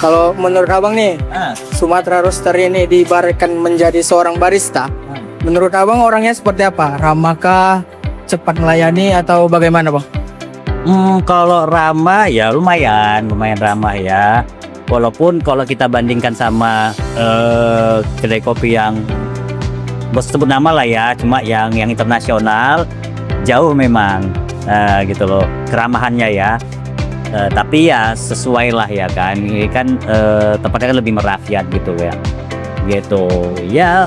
Kalau menurut abang nih, Sumatra Roaster ini diibaratkan menjadi seorang barista. Menurut abang orangnya seperti apa? Ramakah, cepat melayani atau bagaimana bang? Kalau ramah ya lumayan ramah ya. Walaupun kalau kita bandingkan sama kedai kopi yang bos sebut nama lah ya, cuma yang internasional jauh memang gitu loh keramahannya ya. Tapi ya sesuai lah ya kan. Ini kan tempatnya kan lebih merakyat gitu ya. Gitu ya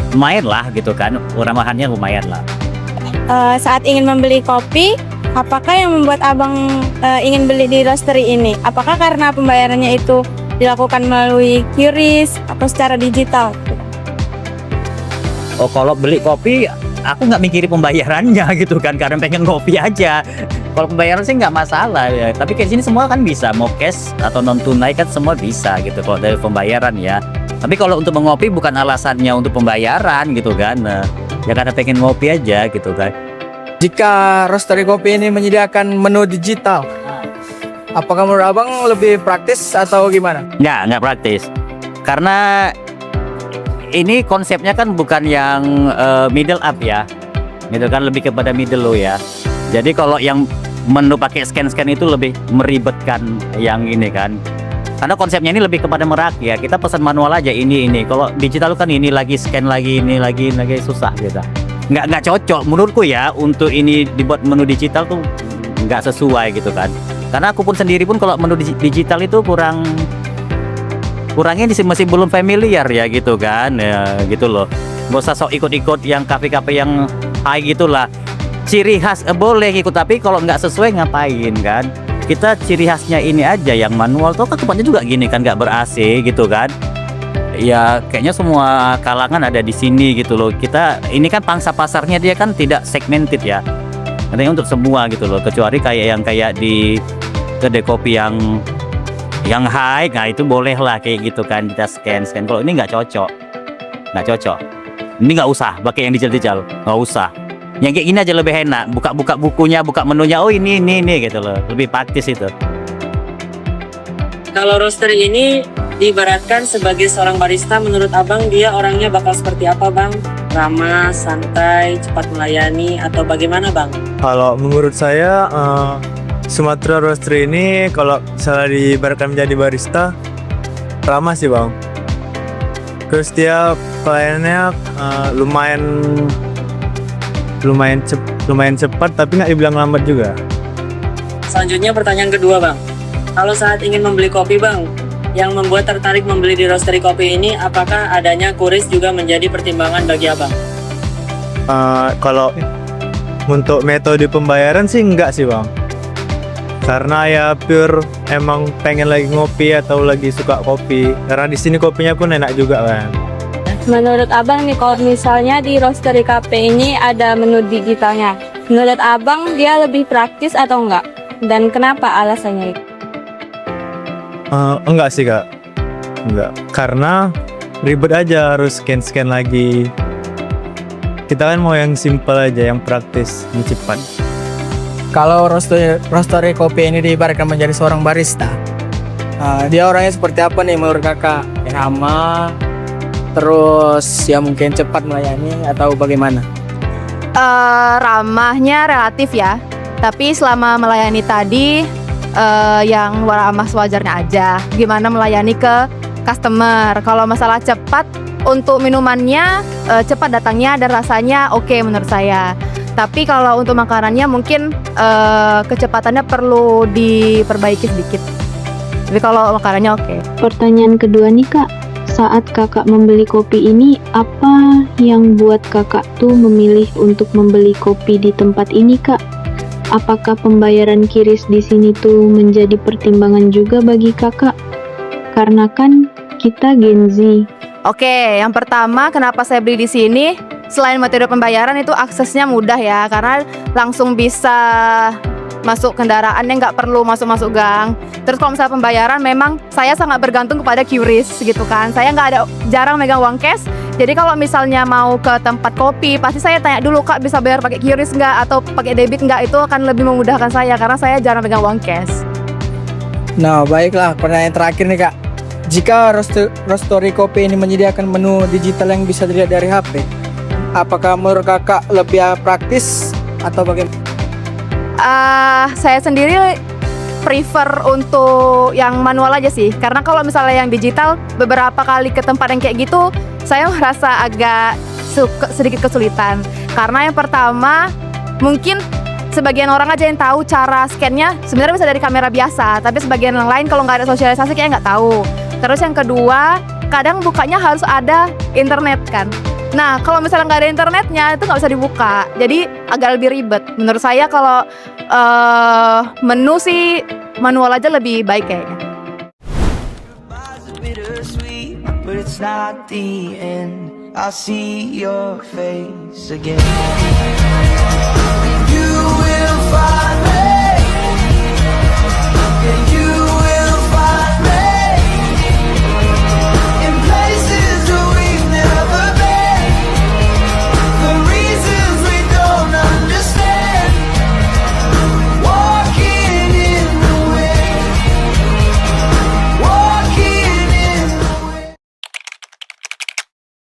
lumayan lah gitu kan. Keramahannya lumayan lah. Saat ingin membeli kopi, apakah yang membuat abang ingin beli di roastery ini? Apakah karena pembayarannya itu dilakukan melalui QRIS atau secara digital? Oh kalau beli kopi aku nggak mikirin pembayarannya gitu kan, karena pengen kopi aja. Kalau pembayaran sih nggak masalah ya. Tapi kayak sini semua kan bisa, mau cash atau non tunai kan semua bisa gitu kalau dari pembayaran ya. Tapi kalau untuk mengopi bukan alasannya untuk pembayaran gitu kan. Ya karena pengen ngopi aja gitu kan. Jika roastery kopi ini menyediakan menu digital, apakah menurut abang lebih praktis atau gimana? Nggak praktis. Karena ini konsepnya kan bukan yang middle up ya. Gitu kan, lebih kepada middle low ya. Jadi kalau yang menu pakai scan itu lebih meribetkan yang ini kan. Karena konsepnya ini lebih kepada merakyat. Kita pesan manual aja ini. Kalau digital kan ini lagi scan lagi, ini lagi susah gitu. Nggak cocok menurutku ya untuk ini dibuat menu digital tuh nggak sesuai gitu kan. Karena aku pun sendiri pun kalau menu digital itu kurangnya masih belum familiar ya gitu kan ya gitu loh. Gak usah sok ikut-ikut yang kafe-kafe yang high gitulah. Ciri khas boleh ikut, tapi kalau nggak sesuai ngapain kan. Kita ciri khasnya ini aja yang manual tuh kan tempatnya juga gini kan, nggak ber-AC gitu kan. Ya kayaknya semua kalangan ada di sini gitu loh. Kita ini kan pangsa pasarnya dia kan tidak segmented ya. Katanya untuk semua gitu loh, kecuali kayak di kedai kopi yang high, nah itu boleh lah kayak gitu kan kita scan. Kalau ini nggak cocok. Ini nggak usah pakai yang digital, nggak usah. Yang kayak gini aja lebih enak. Buka bukunya, buka menunya. Oh ini gitu loh, lebih praktis itu. Kalau roastery ini diibaratkan sebagai seorang barista, menurut abang dia orangnya bakal seperti apa bang? Ramah, santai, cepat melayani, atau bagaimana bang? Kalau menurut saya Sumatra Roastery ini kalau misalnya diibaratkan menjadi barista ramah sih bang. Terus dia pelayanannya lumayan cepat, tapi nggak dibilang lambat juga. Selanjutnya pertanyaan kedua bang. Kalau saat ingin membeli kopi bang, yang membuat tertarik membeli di roastery kopi ini, apakah adanya QRIS juga menjadi pertimbangan bagi abang? Kalau untuk metode pembayaran sih enggak sih bang. Karena ya pure emang pengen lagi ngopi atau lagi suka kopi. Karena di sini kopinya pun enak juga kan. Menurut abang nih, kalau misalnya di roastery cafe ini ada menu digitalnya, menurut abang dia lebih praktis atau enggak? Dan kenapa alasannya itu? Enggak sih kak, enggak. Karena ribet aja, harus scan lagi. Kita kan mau yang simple aja, yang praktis, yang cepat. Kalau roastery kopi ini diibaratkan menjadi seorang barista, dia orangnya seperti apa nih menurut kakak? Ramah, terus ya mungkin cepat melayani atau bagaimana? Ramahnya relatif ya, tapi selama melayani tadi yang ramah sewajarnya aja. Gimana melayani ke customer. Kalau masalah cepat, untuk minumannya cepat datangnya dan rasanya oke menurut saya. Tapi kalau untuk makanannya mungkin kecepatannya perlu diperbaiki sedikit. Tapi kalau makanannya oke. Pertanyaan kedua nih kak, saat kakak membeli kopi ini, apa yang buat kakak tuh memilih untuk membeli kopi di tempat ini kak? Apakah pembayaran QRIS di sini tuh menjadi pertimbangan juga bagi kakak? Karena kan kita Gen Z. Oke, yang pertama kenapa saya beli di sini? Selain metode pembayaran itu aksesnya mudah ya, karena langsung bisa masuk kendaraannya, nggak perlu masuk gang. Terus kalau misalnya pembayaran, memang saya sangat bergantung kepada QRIS gitu kan. Saya jarang megang uang cash. Jadi kalau misalnya mau ke tempat kopi, pasti saya tanya dulu, kak bisa bayar pakai QRIS nggak atau pakai debit nggak? Itu akan lebih memudahkan saya karena saya jarang megang uang cash. Nah, baiklah, pertanyaan terakhir nih Kak. Jika Roastery Kopi ini menyediakan menu digital yang bisa dilihat dari HP, apakah menurut Kakak lebih praktis atau bagaimana? Saya sendiri prefer untuk yang manual aja sih, karena kalau misalnya yang digital beberapa kali ke tempat yang kayak gitu saya merasa agak sedikit kesulitan. Karena yang pertama, mungkin sebagian orang aja yang tahu cara scan-nya sebenarnya bisa dari kamera biasa, tapi sebagian yang lain kalau nggak ada sosialisasi kayaknya nggak tahu. Terus yang kedua, kadang bukanya harus ada internet kan. Nah, kalau misalnya nggak ada internetnya itu nggak bisa dibuka, jadi agak lebih ribet. Menurut saya kalau menu sih manual aja lebih baik kayaknya. Bittersweet, but it's not the end. I'll see your face again. You will find